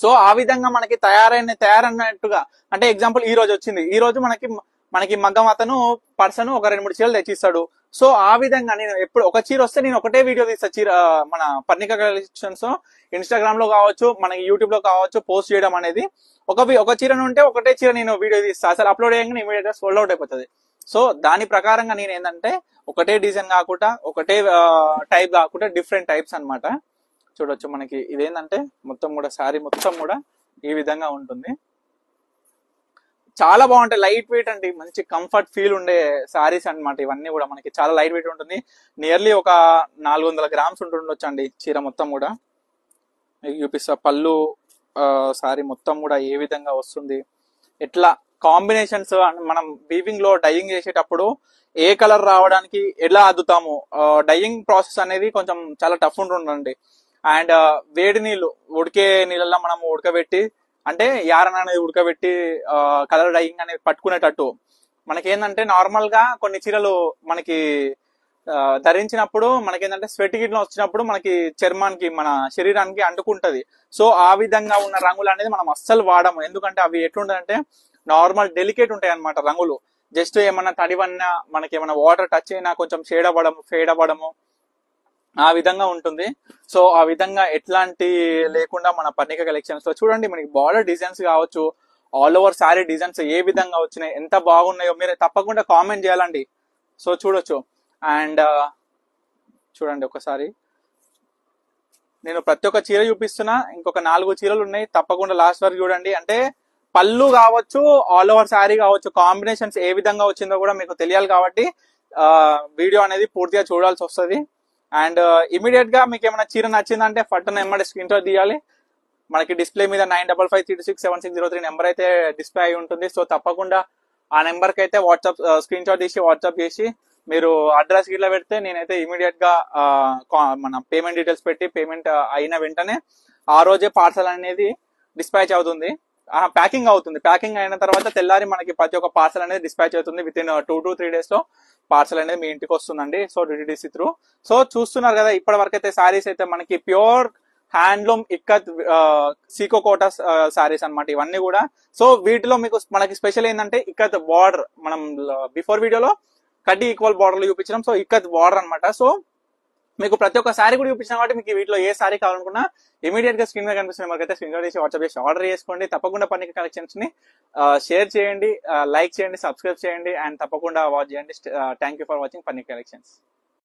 So ఆ విధంగా మనకి తయారన్నట్టుగా, అంటే ఎగ్జాంపుల్ ఈ రోజు వచ్చింది, ఈ రోజు మనకి మగ్గం అతను పర్సన్ ఒక 2-3 చీరలు తెచ్చిస్తాడు. సో ఆ విధంగా నేను ఎప్పుడు ఒక చీర వస్తే నేను ఒకటే వీడియో తీస్తా, చీర మన పర్ణిక కలెక్షన్స్ ఇన్స్టాగ్రామ్ లో కావచ్చు, మనకి యూట్యూబ్ లో కావచ్చు పోస్ట్ చేయడం అనేది. ఒక చీర ఉంటే ఒకటే చీర నేను వీడియో తీస్తా, అసలు అప్లోడ్ చేయగానే ఇమీడియట్ గా సోల్డ్ అవుట్ అయిపోతుంది. సో దాని ప్రకారంగా నేను ఏంటంటే ఒకటే డిజైన్ కాకుండా, ఒకటే టైప్ కాకుండా డిఫరెంట్ టైప్స్ అన్నమాట. చూడొచ్చు మనకి ఇదేంటంటే మొత్తం కూడా శారీ మొత్తం కూడా ఈ విధంగా ఉంటుంది. చాలా బాగుంటాయి, లైట్ వెయిట్ అండి, మంచి కంఫర్ట్ ఫీల్ ఉండే శారీస్ అన్నమాట. ఇవన్నీ కూడా మనకి చాలా లైట్ వెయిట్ ఉంటుంది. నియర్లీ ఒక 400 గ్రామ్స్ ఉంటుండొచ్చు అండి చీర మొత్తం కూడా. చూపిస్తా పళ్ళు, శారీ మొత్తం కూడా ఏ విధంగా వస్తుంది, ఎట్లా కాంబినేషన్స్ మనం వీవింగ్ లో డైయింగ్ చేసేటప్పుడు ఏ కలర్ రావడానికి ఎలా అద్దుతాము. డైయింగ్ ప్రాసెస్ అనేది కొంచెం చాలా టఫ్ ఉంటుందండి. అండ్ వేడి నీళ్ళు, ఉడికే నీళ్ళల్లో మనం ఉడకబెట్టి, అంటే యారన్ అనేది ఉడకబెట్టి కలర్ డైయింగ్ అనేది పట్టుకునేటట్టు. మనకేంటంటే నార్మల్ గా కొన్ని చీరలు మనకి ధరించినప్పుడు మనకేంటంటే స్వెట్ గిట్ల వచ్చినప్పుడు మనకి చర్మానికి, మన శరీరానికి అంటుకుంటది. సో ఆ విధంగా ఉన్న రంగులు అనేది మనం అస్సలు వాడము, ఎందుకంటే అవి ఎట్లుంటాయంటే నార్మల్ డెలికేట్ ఉంటాయి అన్నమాట రంగులు. జస్ట్ ఏమన్నా తడివన్నా, మనకి ఏమన్నా వాటర్ టచ్ అయినా కొంచెం ఫేడ్ అవ్వడము ఆ విధంగా ఉంటుంది. సో ఆ విధంగా ఎట్లాంటి లేకుండా మన పర్ణిక కలెక్షన్స్ లో చూడండి, మనకి బార్డర్ డిజైన్స్ కావచ్చు, ఆల్ ఓవర్ శారీ డిజైన్స్ ఏ విధంగా వచ్చినాయి, ఎంత బాగున్నాయో మీరు తప్పకుండా కామెంట్ చేయాలండి. సో చూడొచ్చు. అండ్ చూడండి ఒకసారి, నేను ప్రతి ఒక్క చీర చూపిస్తున్నా, ఇంకొక 4 చీరలు ఉన్నాయి, తప్పకుండా లాస్ట్ వరకు చూడండి. అంటే పళ్ళు కావచ్చు, ఆల్ ఓవర్ శారీ కావచ్చు, కాంబినేషన్స్ ఏ విధంగా వచ్చిందో కూడా మీకు తెలియాలి కాబట్టి వీడియో అనేది పూర్తిగా చూడాల్సి వస్తుంది. అండ్ ఇమీడియట్ గా మీకు ఏమైనా చీర నచ్చిందంటే ఫట్టన ఎమ్మడి స్క్రీన్ షాట్ తీయాలి. మనకి డిస్ప్లే మీద 9553267603 నెంబర్ అయితే డిస్ప్లే అయి ఉంటుంది. సో తప్పకుండా ఆ నెంబర్ కి అయితే వాట్సాప్ స్క్రీన్ షాట్ తీసి వాట్సాప్ చేసి మీరు అడ్రస్ గిట్లా పెడితే నేనైతే ఇమీడియట్ గా మన పేమెంట్ డీటెయిల్స్ పెట్టి, పేమెంట్ అయిన వెంటనే ఆ రోజే పార్సల్ అనేది డిస్పాచ్ అవుతుంది, ప్యాకింగ్ అవుతుంది. ప్యాకింగ్ అయిన తర్వాత తెల్లారి మనకి ప్రతి ఒక్క పార్సల్ అనేది డిస్పాచ్ అవుతుంది. విత్ ఇన్ 2 to 3 days లో పార్సల్ అనేది మీ ఇంటికి వస్తుందండి. So DTDC through. సో చూస్తున్నారు కదా, ఇప్పటి వరకు అయితే శారీస్ అయితే మనకి ప్యూర్ హ్యాండ్లూమ్ ఇక్కత్ సీకో కోటా శారీస్ అన్నమాట ఇవన్నీ కూడా. సో వీటిలో మనకి స్పెషల్ ఏంటంటే ఇక్కత్ బార్డర్, మనం బిఫోర్ వీడియోలో కడ్డీ ఈక్వల్ బార్డర్ లో చూపించడం. సో ఇక్కత్ బార్డర్ అనమాట. సో మీకు ప్రతి ఒక్క శారీ కూడా చూపించిన కాబట్టి మీకు వీటిలో ఏ శారీ కావాలనుకున్నా ఇమీడియట్ గా స్క్రీన్ మీద కనిపిస్తున్న మనకైతే స్క్రీన్ షాట్ చేసి వాట్సాప్ చేసి ఆర్డర్ చేసుకోండి. తప్పకుండా పర్ణిక కలెక్షన్స్ ని షేర్ చేయండి, లైక్ చేయండి, సబ్స్క్రైబ్ చేయండి, అండ్ తప్పకుండా వాచ్ చేయండి. Thank you for watching Parnika collections.